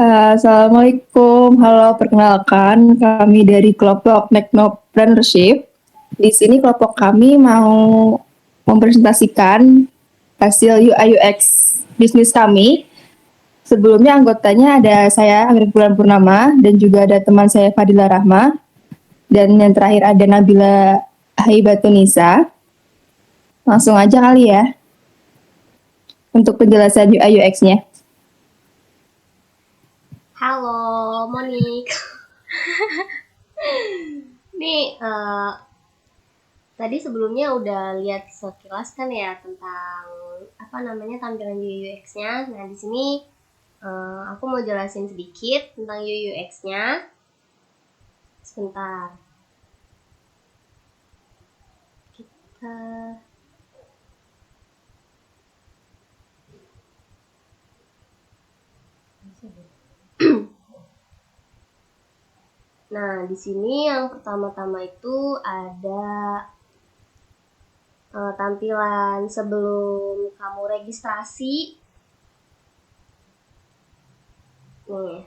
Assalamualaikum, halo perkenalkan kami dari kelompok Technopreneurship. Di sini kelompok kami mau mempresentasikan hasil UI UX bisnis kami. Sebelumnya anggotanya ada saya Anggrek Bulan Purnama dan juga ada teman saya Fadila Rahma dan yang terakhir ada Nabila Haibatunisa. Langsung aja kali ya untuk penjelasan UI UX-nya. Halo, Monik. Nih, tadi sebelumnya udah lihat sekilas kan ya tentang tampilan UI UX-nya. Nah, di sini aku mau jelasin sedikit tentang UI UX-nya. Sebentar. Kita Nah, di sini yang pertama-tama itu ada tampilan sebelum kamu registrasi. Nih.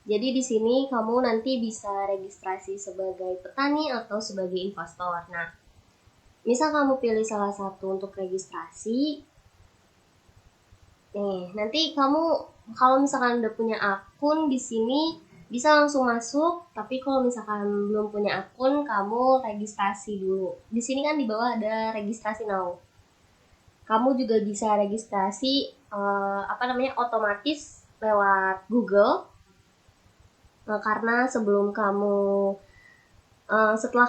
Jadi di sini kamu nanti bisa registrasi sebagai petani atau sebagai investor. Nah, misal kamu pilih salah satu untuk registrasi, nanti kamu kalau misalkan udah punya akun di sini bisa langsung masuk, tapi kalau misalkan belum punya akun, kamu registrasi dulu. Di sini kan di bawah ada registrasi now. Kamu juga bisa registrasi otomatis lewat Google. Karena setelah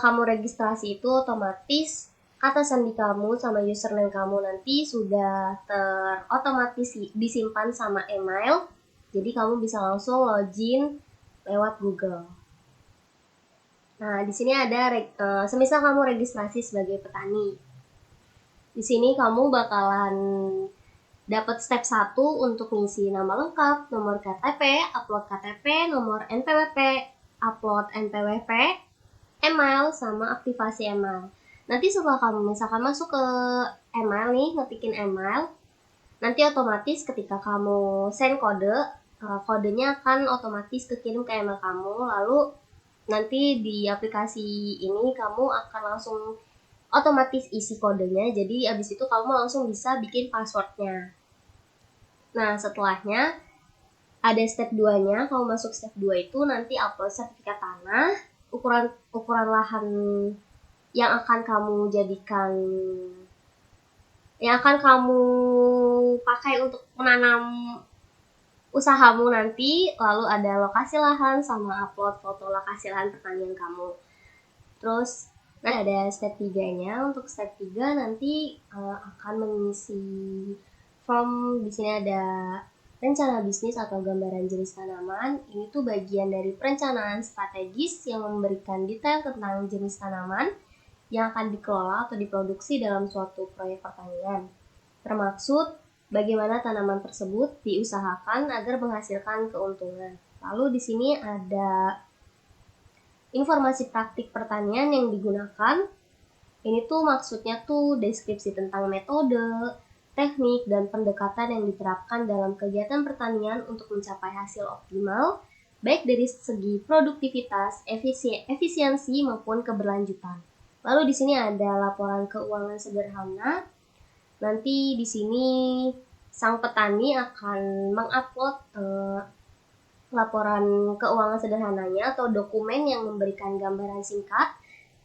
kamu registrasi itu otomatis kata sandi kamu sama username kamu nanti sudah terotomatis disimpan sama email. Jadi kamu bisa langsung login lewat Google. Nah, di sini ada semisal kamu registrasi sebagai petani. Di sini kamu bakalan dapat step 1 untuk ngisi nama lengkap, nomor KTP, upload KTP, nomor NPWP, upload NPWP, email, sama aktivasi email. Nanti setelah kamu misalkan masuk ke email nih, ngetikin email, nanti otomatis ketika kamu send kode, kodenya akan otomatis kekirim ke email kamu. Lalu nanti di aplikasi ini kamu akan langsung otomatis isi kodenya. Jadi abis itu kamu langsung bisa bikin passwordnya. Nah, setelahnya ada step 2-nya. Kamu masuk step 2 itu nanti upload sertifikat tanah, ukuran lahan yang akan kamu pakai untuk menanam usahamu nanti, lalu ada lokasi lahan sama upload foto lokasi lahan pertanian kamu. Terus ada step 3-nya. Untuk step 3 nanti akan mengisi form. Di sini ada rencana bisnis atau gambaran jenis tanaman. Ini tuh bagian dari perencanaan strategis yang memberikan detail tentang jenis tanaman yang akan dikelola atau diproduksi dalam suatu proyek pertanian. Termaksud bagaimana tanaman tersebut diusahakan agar menghasilkan keuntungan. Lalu di sini ada informasi praktik pertanian yang digunakan. Ini tuh maksudnya tuh deskripsi tentang metode, teknik, dan pendekatan yang diterapkan dalam kegiatan pertanian untuk mencapai hasil optimal, baik dari segi produktivitas, efisiensi, maupun keberlanjutan. Lalu di sini ada laporan keuangan sederhana. Nanti di sini sang petani akan mengupload laporan keuangan sederhananya atau dokumen yang memberikan gambaran singkat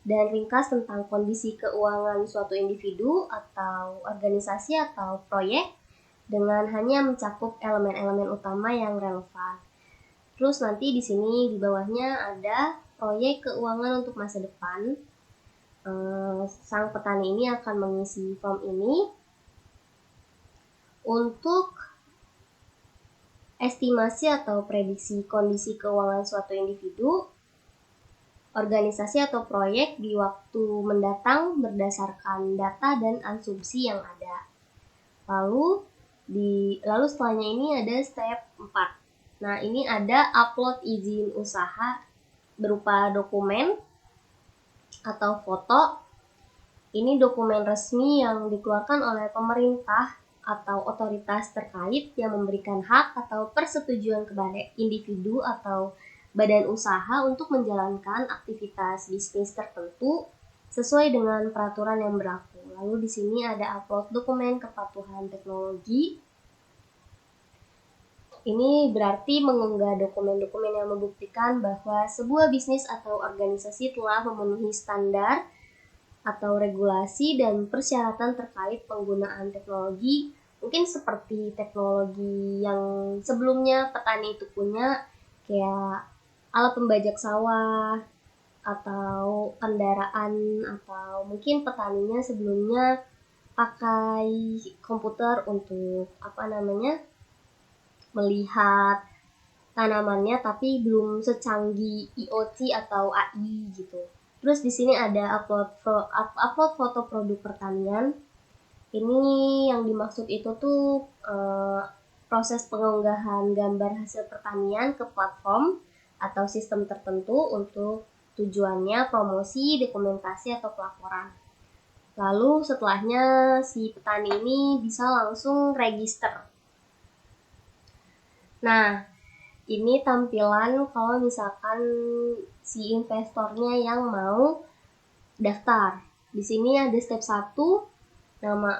dan ringkas tentang kondisi keuangan suatu individu atau organisasi atau proyek dengan hanya mencakup elemen-elemen utama yang relevan. Terus nanti di sini di bawahnya ada proyek keuangan untuk masa depan. Sang petani ini akan mengisi form ini untuk estimasi atau prediksi kondisi keuangan suatu individu, organisasi atau proyek di waktu mendatang berdasarkan data dan asumsi yang ada. Lalu setelahnya ini ada step 4. Nah, ini ada upload izin usaha berupa dokumen atau foto. Ini dokumen resmi yang dikeluarkan oleh pemerintah atau otoritas terkait yang memberikan hak atau persetujuan kepada individu atau badan usaha untuk menjalankan aktivitas bisnis tertentu sesuai dengan peraturan yang berlaku. Lalu di sini ada upload dokumen kepatuhan teknologi. Ini berarti mengunggah dokumen-dokumen yang membuktikan bahwa sebuah bisnis atau organisasi telah memenuhi standar atau regulasi dan persyaratan terkait penggunaan teknologi, mungkin seperti teknologi yang sebelumnya petani itu punya, kayak alat pembajak sawah atau kendaraan, atau mungkin petaninya sebelumnya pakai komputer untuk melihat tanamannya, tapi belum secanggih IoT atau AI gitu. Terus di sini ada upload foto produk pertanian. Ini yang dimaksud itu tuh proses pengunggahan gambar hasil pertanian ke platform atau sistem tertentu untuk tujuannya promosi, dokumentasi, atau pelaporan. Lalu setelahnya si petani ini bisa langsung register. Nah, ini tampilan kalau misalkan si investornya yang mau daftar. Di sini ada step 1, nama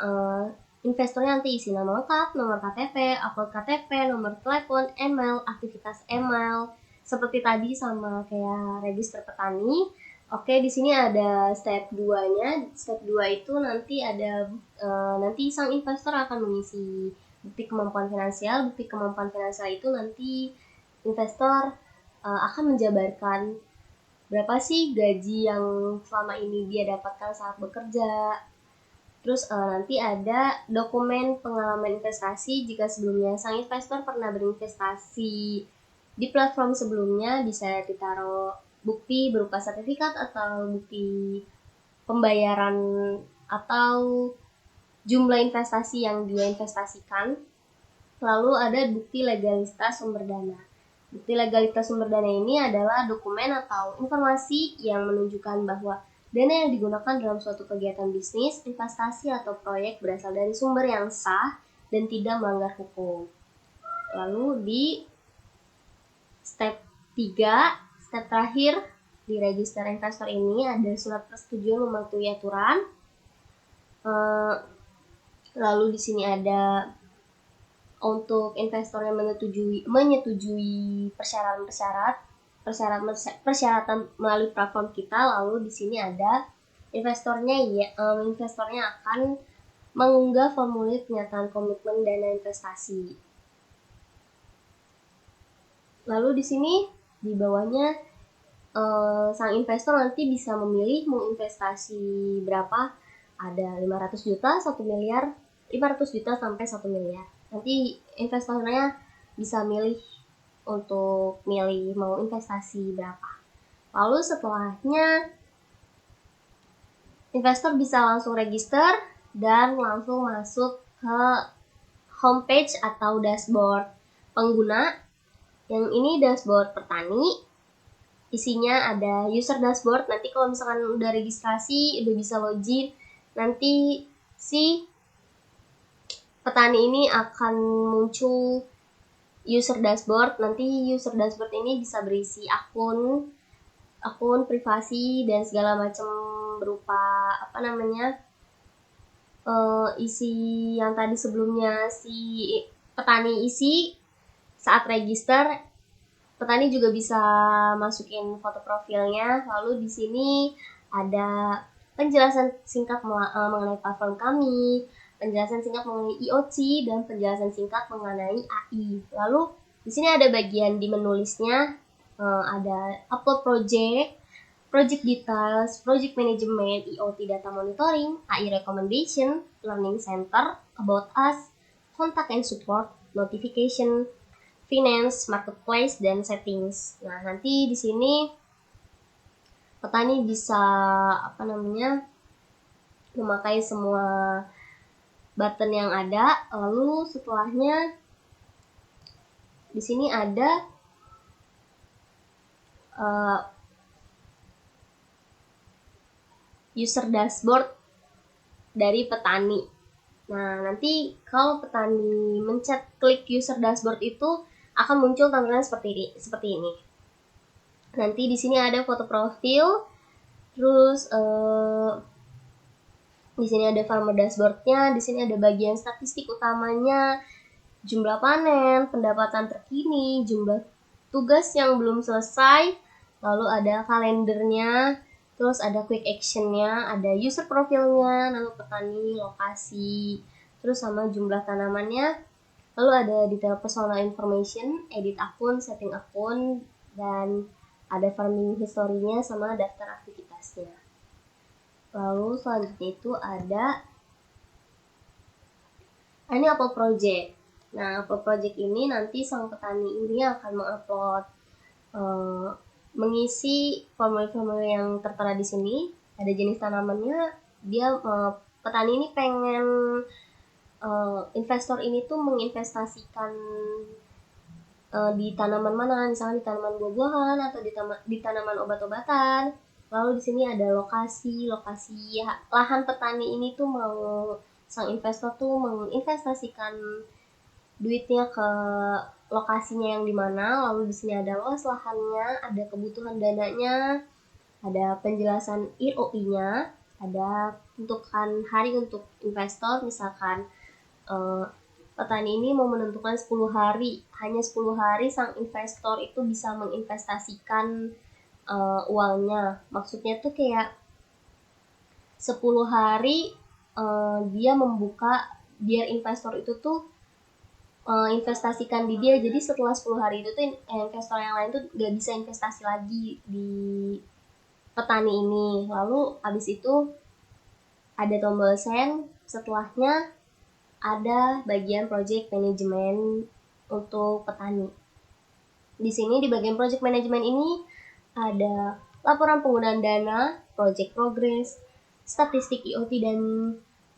investornya nanti isi nama lengkap, nomor KTP, upload KTP, nomor telepon, email, aktivitas email, seperti tadi sama kayak register petani. Oke, di sini ada step 2-nya. Step 2 itu nanti ada nanti sang investor akan mengisi bukti kemampuan finansial. Bukti kemampuan finansial itu nanti investor akan menjabarkan berapa sih gaji yang selama ini dia dapatkan saat bekerja. Terus nanti ada dokumen pengalaman investasi. Jika sebelumnya sang investor pernah berinvestasi di platform sebelumnya, bisa ditaruh bukti berupa sertifikat atau bukti pembayaran atau jumlah investasi yang dia investasikan. Lalu ada bukti legalitas sumber dana. Bukti legalitas sumber dana ini adalah dokumen atau informasi yang menunjukkan bahwa dana yang digunakan dalam suatu kegiatan bisnis, investasi, atau proyek berasal dari sumber yang sah dan tidak melanggar hukum. Lalu di step 3, step terakhir di register investor ini ada surat persetujuan mematuhi aturan. Lalu di sini ada untuk investor yang menyetujui persyaratan melalui platform kita. Lalu di sini ada investornya akan mengunggah formulir pernyataan komitmen dana investasi. Lalu di sini di bawahnya sang investor nanti bisa memilih mau investasi berapa. Ada 500 juta, 1 miliar, 500 juta sampai 1 miliar. Nanti investornya bisa milih untuk milih mau investasi berapa. Lalu setelahnya investor bisa langsung register dan langsung masuk ke homepage atau dashboard pengguna. Yang ini dashboard petani. Isinya ada user dashboard. Nanti kalau misalkan udah registrasi, udah bisa login, nanti si petani ini akan muncul user dashboard. Nanti user dashboard ini bisa berisi akun privasi dan segala macam berupa isi yang tadi sebelumnya si petani isi saat register. Petani juga bisa masukin foto profilnya. Lalu di sini ada penjelasan singkat mengenai platform kami, penjelasan singkat mengenai IoT, dan penjelasan singkat mengenai AI. Lalu di sini ada bagian di menulisnya, ada upload project details, project management, IoT data monitoring, AI recommendation, learning center, about us, contact and support, notification, finance, marketplace, dan settings. Nah, nanti di sini petani bisa memakai semua button yang ada. Lalu setelahnya di sini ada user dashboard dari petani. Nah, nanti kalau petani mencet klik user dashboard itu akan muncul tampilan seperti ini. Nanti di sini ada foto profil, terus di sini ada farmer dashboardnya, di sini ada bagian statistik utamanya, jumlah panen, pendapatan terkini, jumlah tugas yang belum selesai, lalu ada kalendernya, terus ada quick actionnya, ada user profilnya, nama petani, lokasi, terus sama jumlah tanamannya, lalu ada detail personal information, edit akun, setting akun, dan ada farming history-nya sama daftar aktivitasnya. Lalu selanjutnya itu ada ini upload project. Nah, upload project ini nanti sang petani ini akan mengupload mengisi formulir-formulir yang tertera di sini. Ada jenis tanamannya. Dia petani ini pengen investor ini tuh menginvestasikan di tanaman mana, misalnya di tanaman buah-buahan atau di tanaman obat-obatan. Lalu di sini ada lokasi lahan petani ini tuh mau sang investor tuh menginvestasikan duitnya ke lokasinya yang dimana. Lalu di sini ada luas lahannya, ada kebutuhan dananya, ada penjelasan ROI-nya, ada tentukan hari untuk investor, misalkan petani ini mau menentukan 10 hari, hanya 10 hari sang investor itu bisa menginvestasikan uangnya. Maksudnya tuh kayak 10 hari dia membuka biar investor itu tuh investasikan di dia. Jadi setelah 10 hari itu tuh investor yang lain tuh gak bisa investasi lagi di petani ini. Lalu habis itu ada tombol send, setelahnya ada bagian project management untuk petani. Di sini di bagian project management ini ada laporan penggunaan dana, project progress, statistik IoT dan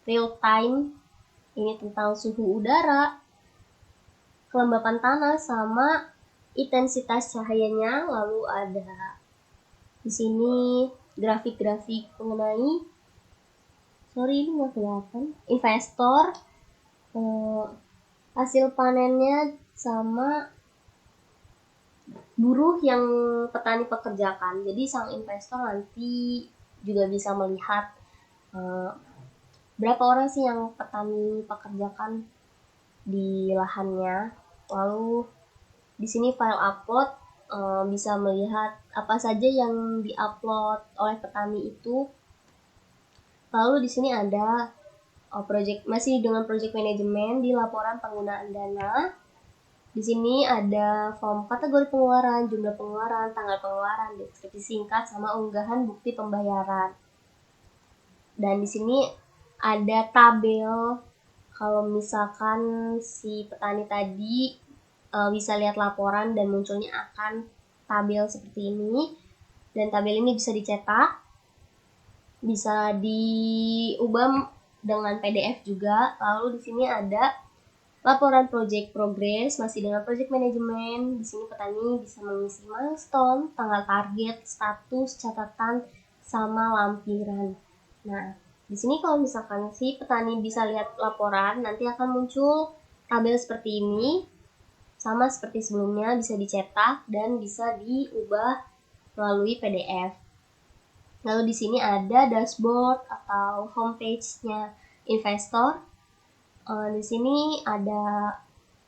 real time. Ini tentang suhu udara, kelembapan tanah sama intensitas cahayanya. Lalu ada di sini grafik-grafik mengenai ini nggak kelihatan investor, hasil panennya sama buruh yang petani pekerjakan. Jadi sang investor nanti juga bisa melihat berapa orang sih yang petani pekerjakan di lahannya. Lalu di sini file upload bisa melihat apa saja yang diupload oleh petani itu. Lalu di sini ada masih dengan project management di laporan penggunaan dana. Di sini ada form kategori pengeluaran, jumlah pengeluaran, tanggal pengeluaran, deskripsi singkat, sama unggahan bukti pembayaran. Dan di sini ada tabel kalau misalkan si petani tadi bisa lihat laporan dan munculnya akan tabel seperti ini. Dan tabel ini bisa dicetak, bisa diubah dengan PDF juga. Lalu di sini ada laporan project progress masih dengan project management. Di sini petani bisa mengisi milestone, tanggal target, status, catatan, sama lampiran. Nah, di sini kalau misalkan si petani bisa lihat laporan, nanti akan muncul tabel seperti ini. Sama seperti sebelumnya, bisa dicetak dan bisa diubah melalui PDF. Lalu di sini ada dashboard atau homepage-nya investor. Di sini ada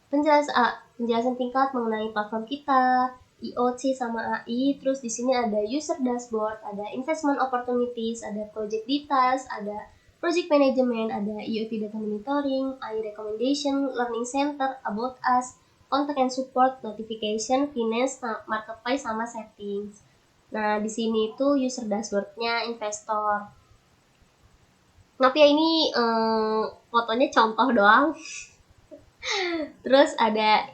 penjelasan tingkat mengenai platform kita, IoT sama AI. Terus di sini ada user dashboard, ada investment opportunities, ada project details, ada project management, ada IoT data monitoring, AI recommendation, learning center, about us, contact and support, notification, finance, marketplace sama settings. Nah, di sini itu user dashboardnya investor. Tapi ya ini fotonya contoh doang. Terus ada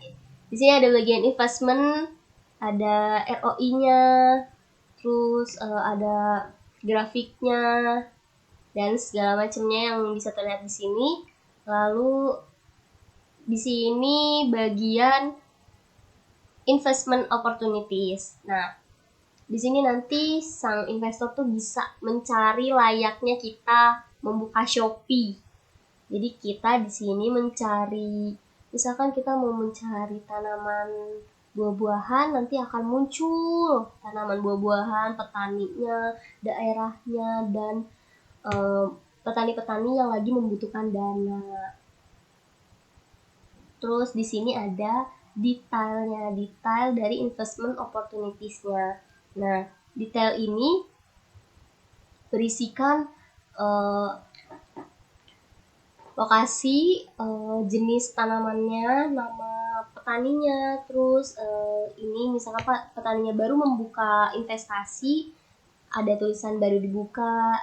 di sini ada bagian investment, ada ROI-nya, terus ada grafiknya dan segala macamnya yang bisa terlihat di sini. Lalu di sini bagian investment opportunities. Nah, di sini nanti sang investor tuh bisa mencari layaknya kita membuka Shopee. Jadi kita di sini mencari, misalkan kita mau mencari tanaman buah-buahan, nanti akan muncul tanaman buah-buahan, petaninya, daerahnya, dan petani-petani yang lagi membutuhkan dana. Terus di sini ada detailnya, detail dari investment opportunities-nya. Nah, detail ini berisikan lokasi, jenis tanamannya, nama petaninya, terus ini misalkan petaninya baru membuka investasi, ada tulisan baru dibuka,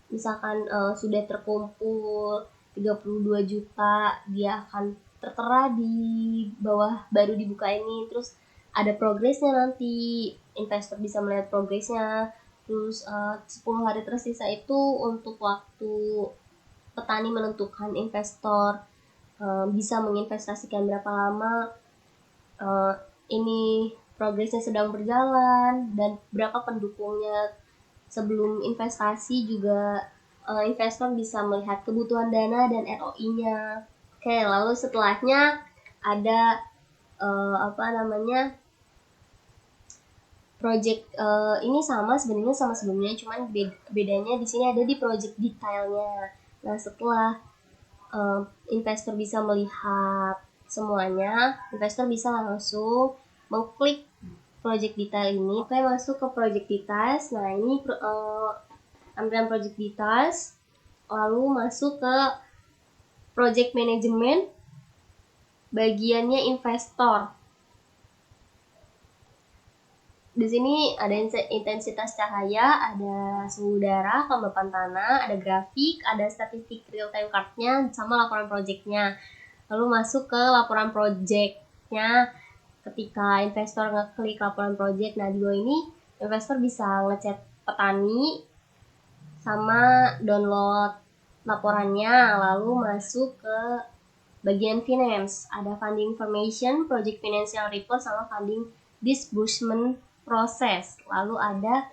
misalkan sudah terkumpul 32 juta, dia akan tertera di bawah baru dibuka ini, terus ada progresnya nanti, investor bisa melihat progresnya, terus 10 hari tersisa itu untuk waktu petani menentukan investor bisa menginvestasikan berapa lama, ini progresnya sedang berjalan, dan berapa pendukungnya. Sebelum investasi juga investor bisa melihat kebutuhan dana dan ROI-nya. Oke, lalu setelahnya ada project, ini sama sebenarnya sama sebelumnya, cuman bedanya di sini ada di project detailnya. Nah, setelah investor bisa melihat semuanya, investor bisa langsung mengklik project detail ini. Oke, masuk ke project details. Nah, ini tampilan project details. Lalu masuk ke project management, bagiannya investor. Di sini ada intensitas cahaya, ada suhu udara, kelembapan tanah, ada grafik, ada statistik real time card-nya, sama laporan project-nya. Lalu masuk ke laporan project-nya. Ketika investor ngeklik laporan project, nah di bawah ini investor bisa ngechat petani sama download laporannya, lalu masuk ke bagian finance, ada funding information, project financial report, sama funding disbursement process. Lalu ada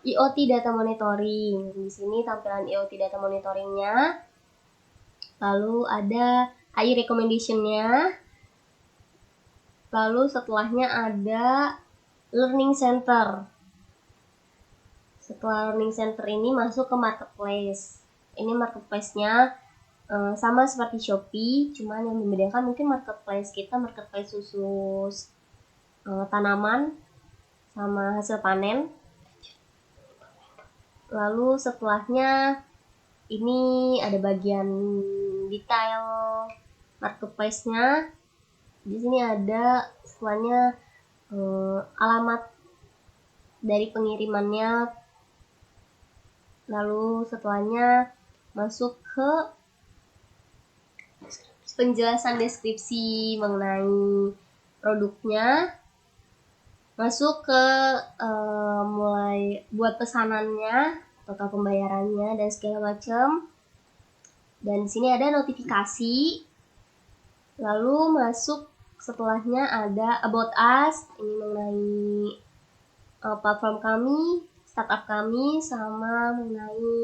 IoT data monitoring. Di sini tampilan IoT data monitoringnya. Lalu ada AI recommendation-nya. Lalu setelahnya ada learning center. Setelah learning center ini masuk ke marketplace. Ini marketplace-nya sama seperti Shopee, cuman yang membedakan mungkin marketplace kita marketplace khusus tanaman sama hasil panen. Lalu setelahnya ini ada bagian detail marketplace-nya. Di sini ada setelahnya alamat dari pengirimannya. Lalu setelahnya masuk ke penjelasan deskripsi mengenai produknya. Masuk ke mulai buat pesanannya, total pembayarannya, dan segala macam. Dan di sini ada notifikasi. Lalu masuk setelahnya ada about us, ini mengenai platform kami, startup kami, sama mengenai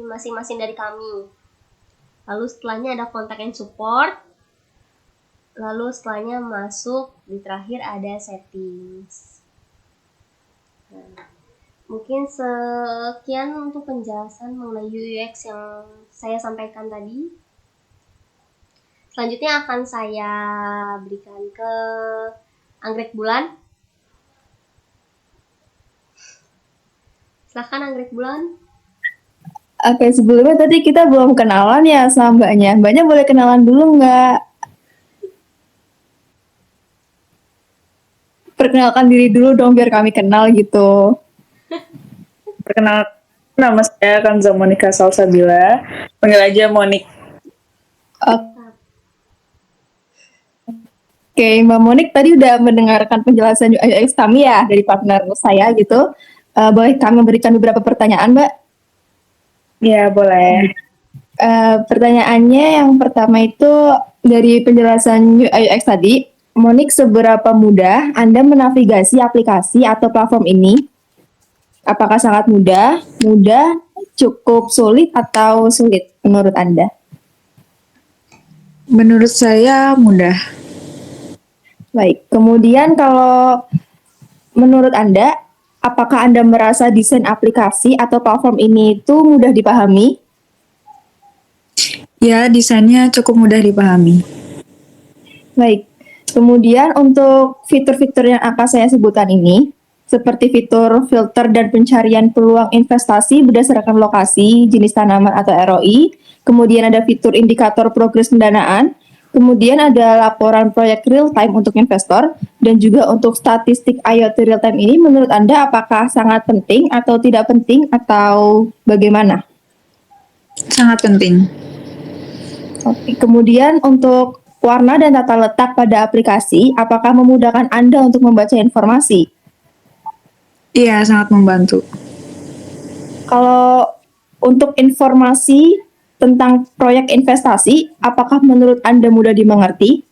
masing-masing dari kami. Lalu setelahnya ada contact and support. Lalu setelahnya masuk di terakhir ada settings. Nah, mungkin sekian untuk penjelasan mengenai UX yang saya sampaikan tadi. Selanjutnya akan saya berikan ke Anggrek Bulan. Silakan Anggrek Bulan. Oke, sebelumnya tadi kita belum kenalan ya sama Mbaknya. Mbaknya boleh kenalan dulu nggak? Perkenalkan diri dulu dong biar kami kenal gitu. Perkenalkan, nama saya Kanza Monica Salsabila. Panggil aja Monik. Oke, Mbak Monik tadi udah mendengarkan penjelasan UX kami ya dari partner saya gitu. Boleh kami memberikan beberapa pertanyaan, Mbak? Ya, boleh. Pertanyaannya yang pertama itu dari penjelasan UX tadi, Monik, seberapa mudah Anda menavigasi aplikasi atau platform ini? Apakah sangat mudah, cukup sulit, atau sulit menurut Anda? Menurut saya mudah. Baik, kemudian kalau menurut Anda, apakah Anda merasa desain aplikasi atau platform ini itu mudah dipahami? Ya, desainnya cukup mudah dipahami. Baik, kemudian untuk fitur-fitur yang akan saya sebutkan ini, seperti fitur filter dan pencarian peluang investasi berdasarkan lokasi, jenis tanaman atau ROI, kemudian ada fitur indikator progres pendanaan, kemudian ada laporan proyek real time untuk investor, dan juga untuk statistik IoT real time ini menurut Anda apakah sangat penting atau tidak penting atau bagaimana? Sangat penting. Oke, kemudian untuk warna dan tata letak pada aplikasi, apakah memudahkan Anda untuk membaca informasi? Iya, sangat membantu. Kalau untuk informasi tentang proyek investasi, apakah menurut Anda mudah dimengerti?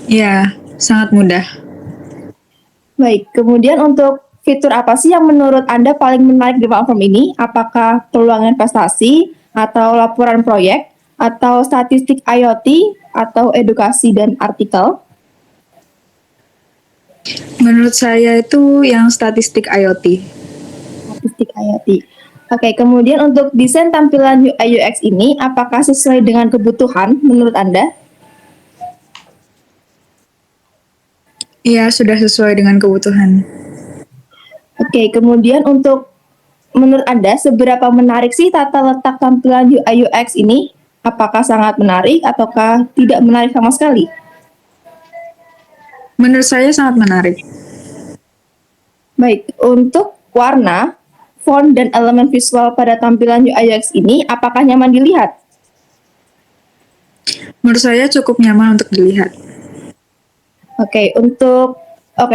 Iya, sangat mudah. Baik, kemudian untuk fitur apa sih yang menurut Anda paling menarik di platform ini? Apakah peluang investasi, atau laporan proyek, atau statistik IoT, atau edukasi dan artikel? Menurut saya itu yang statistik IoT. Statistik IoT. Oke, kemudian untuk desain tampilan UI UX ini, apakah sesuai dengan kebutuhan menurut Anda? Iya, sudah sesuai dengan kebutuhan. Oke, kemudian untuk menurut Anda, seberapa menarik sih tata letak tampilan UI UX ini? Apakah sangat menarik ataukah tidak menarik sama sekali? Menurut saya sangat menarik. Baik, untuk warna, font, dan elemen visual pada tampilan UI UX ini, apakah nyaman dilihat? Menurut saya cukup nyaman untuk dilihat. Oke,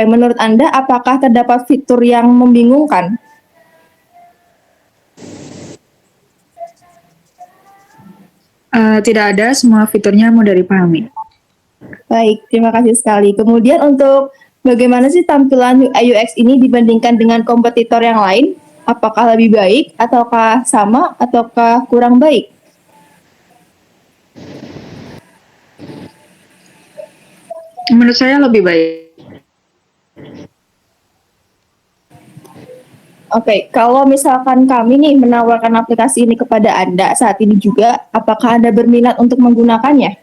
menurut Anda, apakah terdapat fitur yang membingungkan? Tidak ada, semua fiturnya mudah dipahami. Baik, terima kasih sekali. Kemudian untuk bagaimana sih tampilan UI UX ini dibandingkan dengan kompetitor yang lain? Apakah lebih baik, ataukah sama, ataukah kurang baik? Menurut saya lebih baik. Oke, kalau misalkan kami nih menawarkan aplikasi ini kepada Anda saat ini juga, apakah Anda berminat untuk menggunakannya?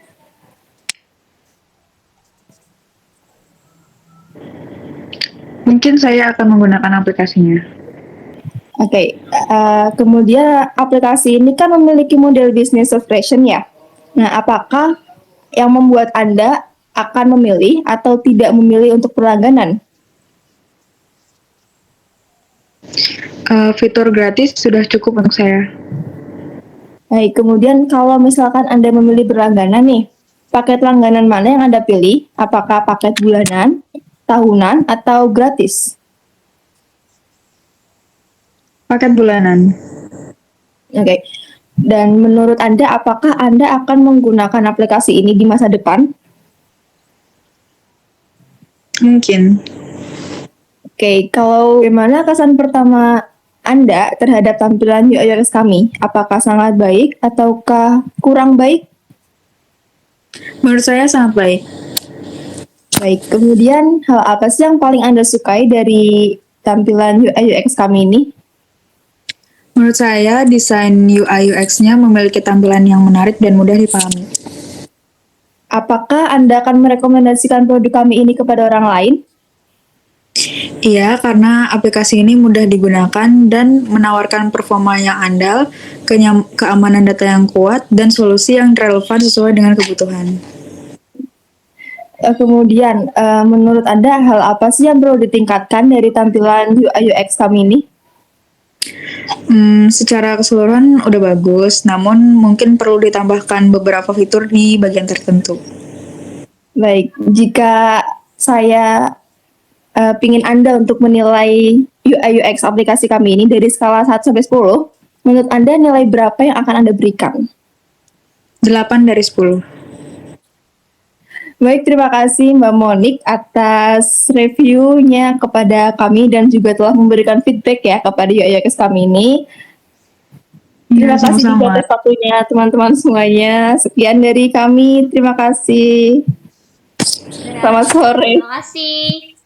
Mungkin saya akan menggunakan aplikasinya. Oke, kemudian aplikasi ini kan memiliki model bisnis subscription ya. Nah, apakah yang membuat Anda akan memilih atau tidak memilih untuk berlangganan? Fitur gratis sudah cukup untuk saya. Baik, kemudian kalau misalkan Anda memilih berlangganan nih, paket langganan mana yang Anda pilih? Apakah paket bulanan, tahunan, atau gratis? Paket bulanan. Oke. Dan menurut Anda, apakah Anda akan menggunakan aplikasi ini di masa depan? Mungkin. Oke, kalau bagaimana kesan pertama Anda terhadap tampilan UI UX kami? Apakah sangat baik ataukah kurang baik? Menurut saya sangat baik. Baik, kemudian hal apa sih yang paling Anda sukai dari tampilan UI UX kami ini? Menurut saya, desain UI UX-nya memiliki tampilan yang menarik dan mudah dipahami. Apakah Anda akan merekomendasikan produk kami ini kepada orang lain? Iya, karena aplikasi ini mudah digunakan dan menawarkan performa yang andal, keamanan data yang kuat, dan solusi yang relevan sesuai dengan kebutuhan. Kemudian, menurut Anda hal apa sih yang perlu ditingkatkan dari tampilan UI UX kami ini? Secara keseluruhan udah bagus, namun mungkin perlu ditambahkan beberapa fitur di bagian tertentu. Baik, jika saya pingin Anda untuk menilai UI UX aplikasi kami ini dari skala 1 sampai 10, menurut Anda nilai berapa yang akan Anda berikan? 8 dari 10. Baik, terima kasih Mbak Monik atas reviewnya kepada kami dan juga telah memberikan feedback ya kepada UI UX kami ini. Terima Iya, kasih juga sama-sama. atas waktunya teman-teman semuanya. Sekian dari kami. Terima kasih. Dadah. Selamat sore. Terima kasih.